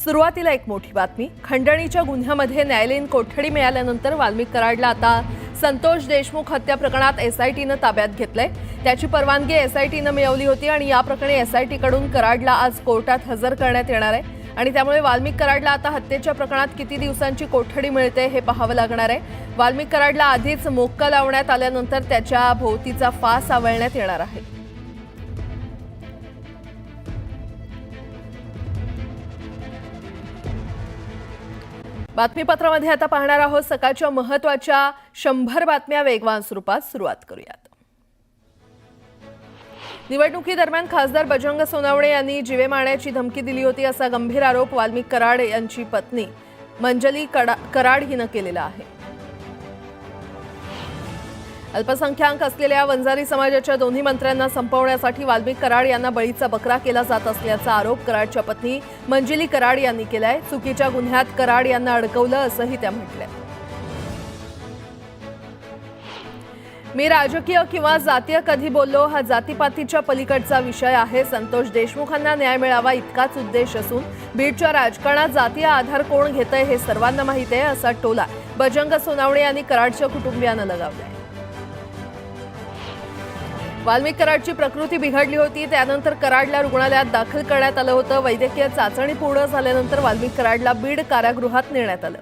सुरुवातीला एक मोठी बातमी। खंडणीच्या गुन्ह्यामध्ये न्यायालयीन कोठडी मिळाल्यानंतर वाल्मिक कराडला आता संतोष देशमुख हत्या प्रकरणात एसआयटीने ताब्यात घेतलंय। त्याची परवानगी एसआयटीने मिळवली होती आणि या प्रकरणी एसआयटी कडून कराडला आज कोर्टात हजर करण्यात येणार आहे आणि त्यामुळे वाल्मिक कराडला आता हत्येच्या प्रकरणात किती दिवसांची कोठडी मिळते हे पाहावं लागणार आहे। वाल्मिक कराडला आधीच मोक्का लावण्यात आल्यानंतर त्याच्या भोवतीचा फास आवळण्यात येणार आहे। बातमीपत्रामध्ये आता पाहणार आहोत सकाळच्या महत्त्वाच्या 100 बातम्या वेगवान स्वरूपात। सुरुवात करूयात। निवडणुकीदरम्यान खासदार बजरंग सोनवणे यांनी जीवे मारण्याची धमकी दिली होती असा गंभीर आरोप वाल्मिक कराड यांची पत्नी मंजली कराड हिने केलेला आहे। अल्पसंख्याक असलेल्या वंजारी समाजाच्या दोन्ही मंत्र्यांना संपवण्यासाठी वाल्मिक कराड यांना बळीचा बकरा केला जात असल्याचा आरोप कराडच्या पत्नी मंजली कराड यांनी केलाय। चुकीच्या गुन्ह्यात कराड यांना अडकवलं असंही त्या म्हटल्या। मी राजकीय किंवा जातीय कधी बोललो, हा जातीपातीच्या पलीकडचा विषय आहे। संतोष देशमुखांना न्याय मिळावा इतकाच उद्देश असून बीडच्या राजकारणात जातीय आधार कोण घेतंय हे सर्वांना माहिती आहे असा टोला बजरंग सोनवणे यांनी कराडच्या कुटुंबियांना लगावलाय। वाल्मिक कराडची प्रकृती बिघडली होती, त्यानंतर कराडला रुग्णालयात दाखल करण्यात आलं होतं। वैद्यकीय चाचणी पूर्ण झाल्यानंतर वाल्मिक कराडला बीड कारागृहात नेण्यात आलं।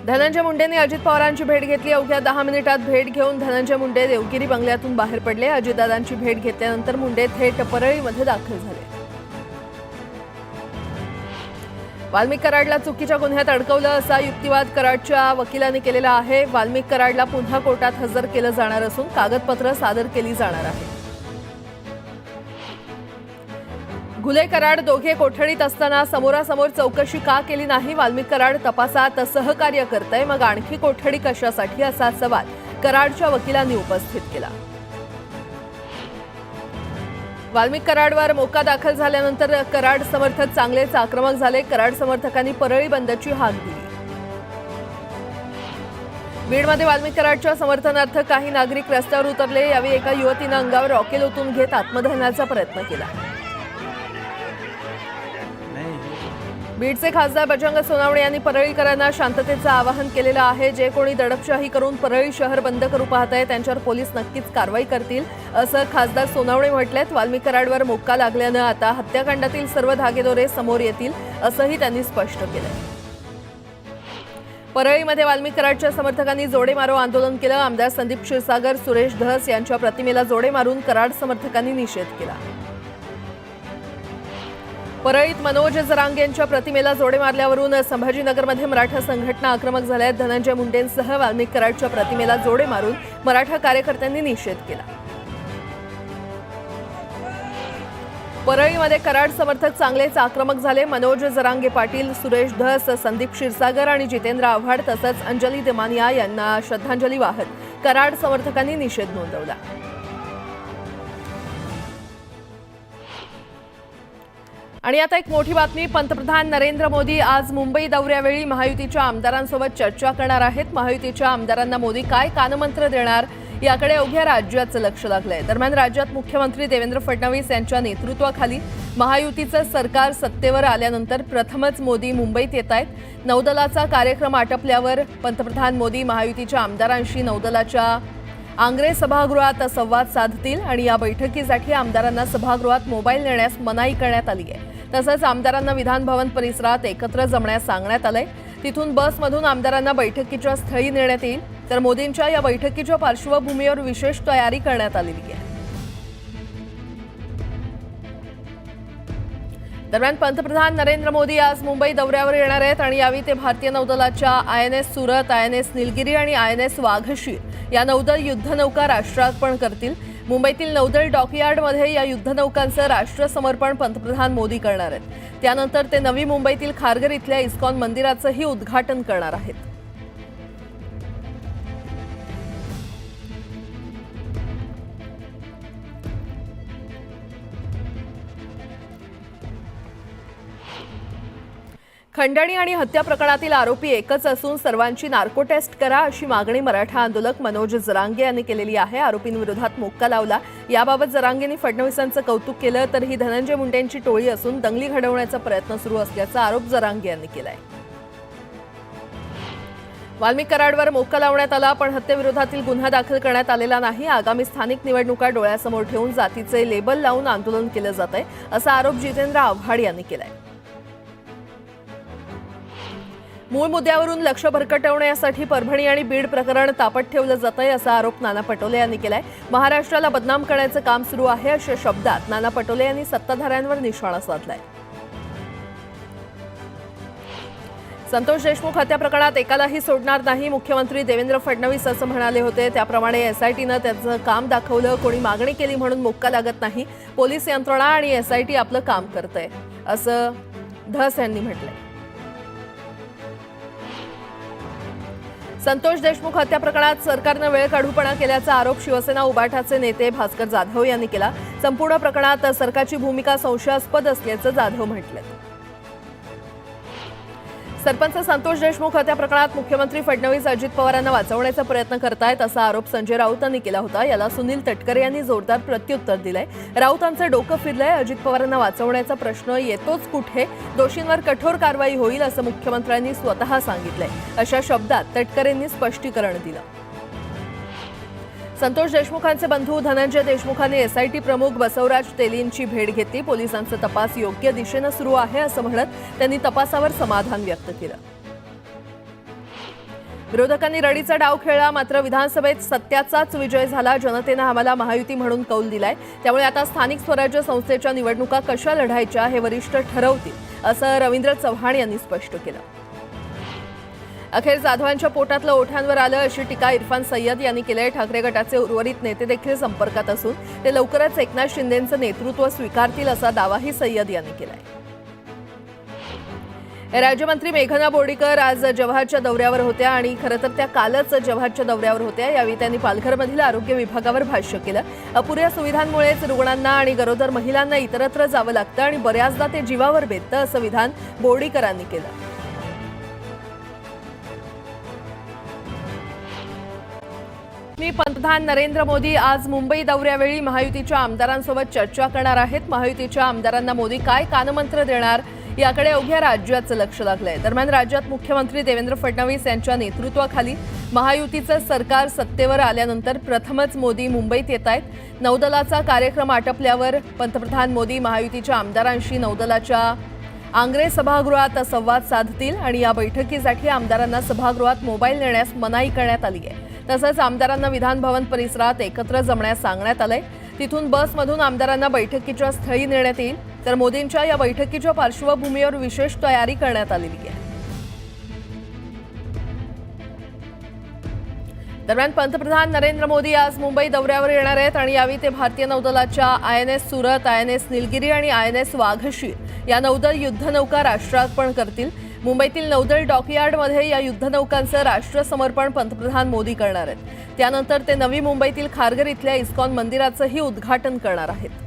धनंजय मुंडेंनी अजित पवारांची भेट घेतली। अवघ्या 10 मिनिटात भेट घेऊन धनंजय मुंडे देवगिरी बंगल्यातून बाहेर पडले। अजितदादांची भेट घेतल्यानंतर मुंडे थेट परळीमध्ये दाखल झाले। वाल्मिक कराडला चुकीच्या गुन्ह्यात अडकवलं असा युक्तिवाद कराडच्या वकिलांनी केलेला आहे। वाल्मिक कराडला पुन्हा कोर्टात हजर केलं जाणार असून कागदपत्र सादर केली जाणार आहे। घुले कराड दोघे कोठडीत असताना समोरासमोर चौकशी का केली नाही? वाल्मिक कराड तपासात सहकार्य करतंय, मग आणखी कोठडी कशासाठी असा सवाल कराडच्या वकिलांनी उपस्थित केला। वाल्मिक कराडवर मोक्का दाखल झाल्यानंतर कराड समर्थक चांगलेच आक्रमक झाले। कराड समर्थकांनी परळी बंदची हाक दिली। बीडमध्ये वाल्मिक कराडच्या समर्थनार्थ काही नागरिक रस्त्यावर उतरले। यावेळी एका युवतीने अंगावर रॉकेल ओतून घेत आत्मदहनाचा प्रयत्न केला। बीडचे खासदार बजरंग सोनवणे यांनी परळीकरांना शांततेचं आवाहन केलेलं आहे। जे कोणी दडपशाही करून परळी शहर बंद करू पाहत आहे त्यांच्यावर पोलीस नक्कीच कारवाई करतील असं खासदार सोनवणे म्हटलेत। वाल्मिक कराडवर मोक्का लागल्यानं आता हत्याकांडातील सर्व धागेदोरे समोर येतील असंही त्यांनी स्पष्ट केलंय। परळीमध्ये वाल्मिक कराडच्या समर्थकांनी जोडे मारो आंदोलन केलं। आमदार संदीप क्षीरसागर, सुरेश धस यांच्या प्रतिमेला जोडे मारून कराड समर्थकांनी निषेध केला। परळीत मनोज जरांगे यांच्या प्रतिमेला जोडे मारल्यावरून संभाजीनगरमध्ये मराठा संघटना आक्रमक झाल्या। धनंजय मुंडेंसह वाल्मिक कराडच्या प्रतिमेला जोडे मारून मराठा कार्यकर्त्यांनी निषेध केला। परळीमध्ये कराड समर्थक चांगलेच आक्रमक झाले। मनोज जरांगे पाटील, सुरेश धस, संदीप क्षीरसागर आणि जितेंद्र आव्हाड तसंच अंजली दमानिया यांना श्रद्धांजली वाहत कराड समर्थकांनी निषेध नोंदवला। आणि आता एक मोठी बातमी। पंतप्रधान नरेंद्र मोदी आज मुंबई दौऱ्यावेळी महायुतीच्या आमदारांसोबत चर्चा करणार आहेत। महायुतीच्या आमदारांना मोदी काय कानमंत्र देणार याकडे अवघ्या राज्याचं लक्ष लागलंय। दरम्यान राज्यात मुख्यमंत्री देवेंद्र फडणवीस यांच्या नेतृत्वाखाली महायुतीचं सरकार सत्तेवर आल्यानंतर प्रथमच मोदी मुंबईत येत आहेत। नौदलाचा कार्यक्रम आटपल्यावर पंतप्रधान मोदी महायुतीच्या आमदारांशी नौदलाच्या आंग्रे सभागृहात संवाद साधतील आणि या बैठकीसाठी आमदारांना सभागृहात मोबाईल नेण्यास मनाई करण्यात आली आहे। तसंच आमदारांना विधान भवन परिसरात एकत्र जमण्यास सांगण्यात आलंय। तिथून बसमधून आमदारांना बैठकीच्या स्थळी नेण्यात येईल। तर मोदींच्या या बैठकीच्या पार्श्वभूमीवर विशेष तयारी करण्यात आलेली आहे। दरम्यान पंतप्रधान नरेंद्र मोदी आज मुंबई दौऱ्यावर येणार आहेत आणि यावेळी ते भारतीय नौदलाच्या INS सुरत, INS निलगिरी आणि INS वाघशीर या नौदल युद्धनौका राष्ट्रार्पण करतील। मुंबईतील नौदल डॉकयार्डमध्ये या युद्धनौकांचं राष्ट्रसमर्पण पंतप्रधान मोदी करणार आहेत। त्यानंतर ते नवी मुंबईतील खारघर इथल्या इस्कॉन मंदिराचंही उद्घाटन करणार आहेत। खंडणी आणि हत्या प्रकरणातील आरोपी एकच असून सर्वांची नार्को टेस्ट करा अशी मागणी मराठा आंदोलक मनोज जरांगे यांनी केलेली आहे। आरोपींविरोधात मोक्का लावला। याबाबत जरांगेंनी फडणवीसांचं कौतुक केलं तर ही धनंजय मुंडेंची टोळी असून दंगली घडवण्याचा प्रयत्न सुरू असल्याचा आरोप जरांगे यांनी केलाय। वाल्मिक कराडवर मोक्का लावण्यात आला पण हत्येविरोधातील गुन्हा दाखल करण्यात आलेला नाही। आगामी स्थानिक निवडणुका डोळ्यासमोर ठेवून जातीचे लेबल लावून आंदोलन केलं जातंय असा आरोप जितेंद्र आव्हाड यांनी केलाय। मूळ मुद्द्यावरून लक्ष भरकटवण्यासाठी परभणी आणि बीड प्रकरण तापट ठेवलं जातंय असा आरोप नाना पटोले यांनी केलाय। महाराष्ट्राला बदनाम करण्याचं काम सुरू आहे अशा शब्दात नाना पटोले यांनी सत्ताधाऱ्यांवर निशाणा साधलाय। संतोष देशमुख हत्या प्रकरणात एकालाही सोडणार नाही, मुख्यमंत्री देवेंद्र फडणवीस असं म्हणाले होते। त्याप्रमाणे एसआयटीनं त्याचं काम दाखवलं। कोणी मागणी केली म्हणून मोक्का लागत नाही। पोलीस यंत्रणा आणि एसआयटी आपलं काम करतंय असं धस यांनी म्हटलंय। संतोष देशमुख हत्या प्रकरणात सरकारनं वेळकाढूपणा केल्याचा आरोप शिवसेना उबाठाचे नेते भास्कर जाधव यांनी केला। संपूर्ण प्रकरणात सरकारची भूमिका संशयास्पद असल्याचं जाधव म्हटलं। सरपंच संतोष देशमुख हत्या प्रकरणात मुख्यमंत्री फडणवीस अजित पवारांना वाचवण्याचा प्रयत्न करतायत असा आरोप संजय राऊत यांनी केला होता। याला सुनील तटकरे यांनी जोरदार प्रत्युत्तर दिलंय। राऊतांचं डोकं फिरलंय। अजित पवारांना वाचवण्याचा प्रश्न येतोच कुठे, दोषींवर कठोर कारवाई होईल असं मुख्यमंत्र्यांनी स्वतः सांगितलंय अशा शब्दात तटकरेंनी स्पष्टीकरण दिलं। संतोष देशमुखांचे बंधू धनंजय देशमुखांनी एसआयटी प्रमुख बसवराज तेलींची भेट घेतली। पोलिसांचा तपास योग्य दिशेने सुरू आहे असं म्हणत त्यांनी तपासावर समाधान व्यक्त केलं। विरोधकांनी रडीचा डाव खेळला मात्र विधानसभेत सत्याचाच विजय झाला। जनतेनं आम्हाला महायुती म्हणून कौल दिलाय, त्यामुळे आता स्थानिक स्वराज्य संस्थेच्या निवडणुका कशा लढायच्या हे वरिष्ठ ठरवतील असं रवींद्र चव्हाण यांनी स्पष्ट केलं। अखेर जाधवांच्या पोटातलं ओठांवर आलं अशी टीका इरफान सय्यद यांनी केली। ठाकरे गटाचे उर्वरित नेते देखील संपर्कात असून ते लवकरच एकनाथ शिंदेंचं नेतृत्व स्वीकारतील असा दावाही सय्यद यांनी केलाय। राज्यमंत्री मेघना बोर्डीकर आज जव्हारच्या दौऱ्यावर होत्या आणि खरं तर त्या कालच जव्हारच्या दौऱ्यावर होत्या। यावेळी त्यांनी पालघरमधील आरोग्य विभागावर भाष्य केलं। अपुऱ्या सुविधांमुळेच रुग्णांना आणि गरोदर महिलांना इतरत्र जावं लागतं आणि बऱ्याचदा ते जीवावर बेततं असं विधान बोर्डीकरांनी केलं। पंतप्रधान नरेंद्र मोदी आज मुंबई दौऱ्यावेळी महायुतीच्या आमदारांसोबत चर्चा करणार आहेत। महायुतीच्या आमदारांना मोदी काय कानमंत्र देणार याकडे अवघ्या राज्याचं लक्ष लागलंय। दरम्यान राज्यात मुख्यमंत्री देवेंद्र फडणवीस यांच्या नेतृत्वाखाली महायुतीचं सरकार सत्तेवर आल्यानंतर प्रथमच मोदी मुंबईत येत आहेत। नौदलाचा कार्यक्रम आटपल्यावर पंतप्रधान मोदी महायुतीच्या आमदारांशी नौदलाच्या आंग्रे सभागृहात संवाद साधतील आणि या बैठकीसाठी आमदारांना सभागृहात मोबाईल नेण्यास मनाई करण्यात आली आहे। तसंच आमदारांना विधान भवन परिसरात एकत्र जमण्यास सांगण्यात आलंय। तिथून बसमधून आमदारांना बैठकीच्या स्थळी नेण्यात येईल। तर मोदींच्या या बैठकीच्या पार्श्वभूमीवर विशेष तयारी करण्यात आलेली आहे। दरम्यान पंतप्रधान नरेंद्र मोदी आज मुंबई दौऱ्यावर येणार आहेत आणि यावेळी ते भारतीय नौदलाच्या आयएनएस सुरत, आयएनएस निलगिरी आणि आयएनएस वाघशीर या नौदल युद्धनौका राष्ट्रार्पण करतील। मुंबईतील नौदल डॉकयार्डमध्ये या युद्धनौकांचं राष्ट्रसमर्पण पंतप्रधान मोदी करणार आहेत। त्यानंतर ते नवी मुंबईतील खारघर इथल्या इस्कॉन मंदिराचंही उद्घाटन करणार आहेत।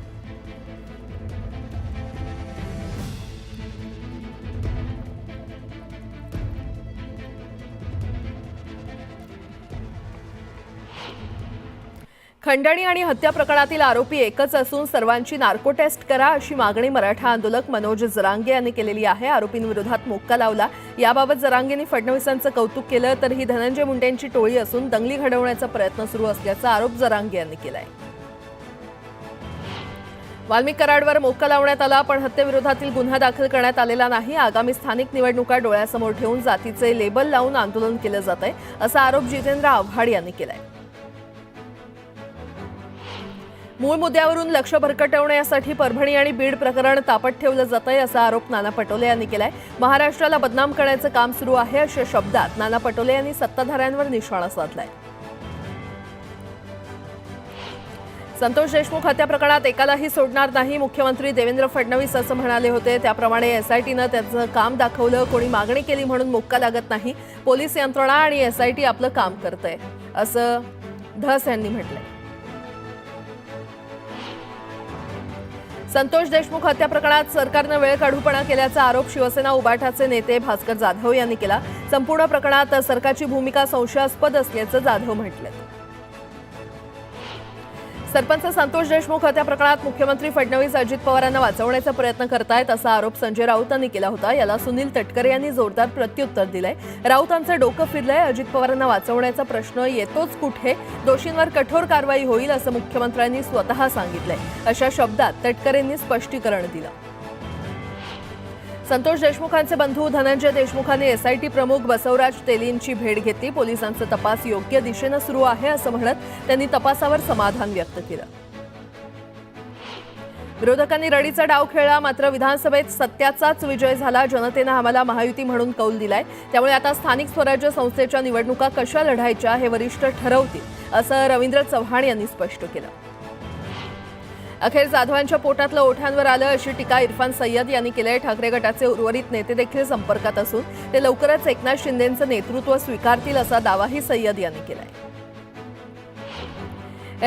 खंडणी आणि हत्या प्रकरणातील आरोपी एकच असून सर्वांची नार्को टेस्ट करा अशी मागणी मराठा आंदोलक मनोज जरांगे यांनी केलेली आहे। आरोपींविरोधात मोक्का लावला। याबाबत जरांगेंनी फडणवीसांचं कौतुक केलं तर ही धनंजय मुंडेंची टोळी असून दंगली घडवण्याचा प्रयत्न सुरू असल्याचा आरोप जरांगे यांनी केलाय। वाल्मिक कराडवर मोक्का लावण्यात आला पण हत्येविरोधातील गुन्हा दाखल करण्यात आलेला नाही। आगामी स्थानिक निवडणुका डोळ्यासमोर ठेवून जातीचे लेबल लावून आंदोलन केलं जातंय असा आरोप जितेंद्र आव्हाड यांनी केलाय। मूळ मुद्द्यावरून लक्ष भरकटवण्यासाठी परभणी आणि बीड प्रकरण तापट ठेवलं जातंय असा आरोप नाना पटोले यांनी केलाय। महाराष्ट्राला बदनाम करण्याचं काम सुरू आहे अशा शब्दात नाना पटोले यांनी सत्ताधाऱ्यांवर निशाणा साधलाय। संतोष देशमुख हत्या प्रकरणात एकालाही सोडणार नाही, मुख्यमंत्री देवेंद्र फडणवीस असं म्हणाले होते। त्याप्रमाणे एसआयटीनं त्याचं काम दाखवलं। कोणी मागणी केली म्हणून मोक्का लागत नाही। पोलीस यंत्रणा आणि एसआयटी आपलं काम करतंय असं धस यांनी म्हटलंय। संतोष देशमुख हत्या प्रकरणात सरकारनं वेळ काढूपणा केल्याचा आरोप शिवसेना उबाठाचे नेते भास्कर जाधव यांनी केला. संपूर्ण प्रकरणात सरकारची भूमिका संशयास्पद असल्याचं जाधव म्हटलं. सरपंच संतोष देशमुख हत्या प्रकरणात मुख्यमंत्री फडणवीस अजित पवारांना वाचवण्याचा प्रयत्न करतायत असा आरोप संजय राऊतांनी केला होता. याला सुनील तटकरे यांनी जोरदार प्रत्युत्तर दिलंय. राऊतांचं डोकं फिरलंय. अजित पवारांना वाचवण्याचा प्रश्न येतोच कुठे, दोषींवर कठोर कारवाई होईल असं मुख्यमंत्र्यांनी स्वतः सांगितलंय. अशा शब्दात तटकरेंनी स्पष्टीकरण दिलं. संतोष देशमुखांचे बंधू धनंजय देशमुखांनी एसआयटी प्रमुख बसवराज तेलींची भेट घेतली. पोलिसांचा तपास योग्य दिशेनं सुरू आहे असं म्हणत त्यांनी तपासावर समाधान व्यक्त केलं. विरोधकांनी रडीचा डाव खेळला, मात्र विधानसभेत सत्याचाच विजय झाला. जनतेनं आम्हाला महायुती म्हणून कौल दिलाय. त्यामुळे आता स्थानिक स्वराज्य संस्थेच्या निवडणुका कशा लढायच्या हे वरिष्ठ ठरवतील असं रवींद्र चव्हाण यांनी स्पष्ट केलं. अखेर जाधवांच्या पोटातलं ओठांवर आलं अशी टीका इरफान सय्यद यांनी केली. ठाकरे गटाचे उर्वरित नेते देखील संपर्कात असून ते लवकरच एकनाथ शिंदेंचं नेतृत्व स्वीकारतील असा दावाही सय्यद यांनी केलाय.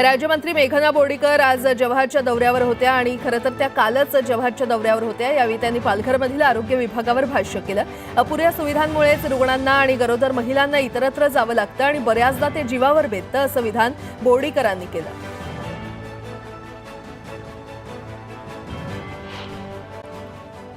राज्यमंत्री मेघना बोर्डीकर आज जव्हारच्या दौऱ्यावर होत्या आणि खरं तर त्या कालच जव्हारच्या दौऱ्यावर होत्या. यावेळी त्यांनी पालघरमधील आरोग्य विभागावर भाष्य केलं. अपुऱ्या सुविधांमुळेच रुग्णांना आणि गरोदर महिलांना इतरत्र जावं लागतं आणि बऱ्याचदा ते जीवावर बेततं असं विधान बोर्डीकरांनी केलं.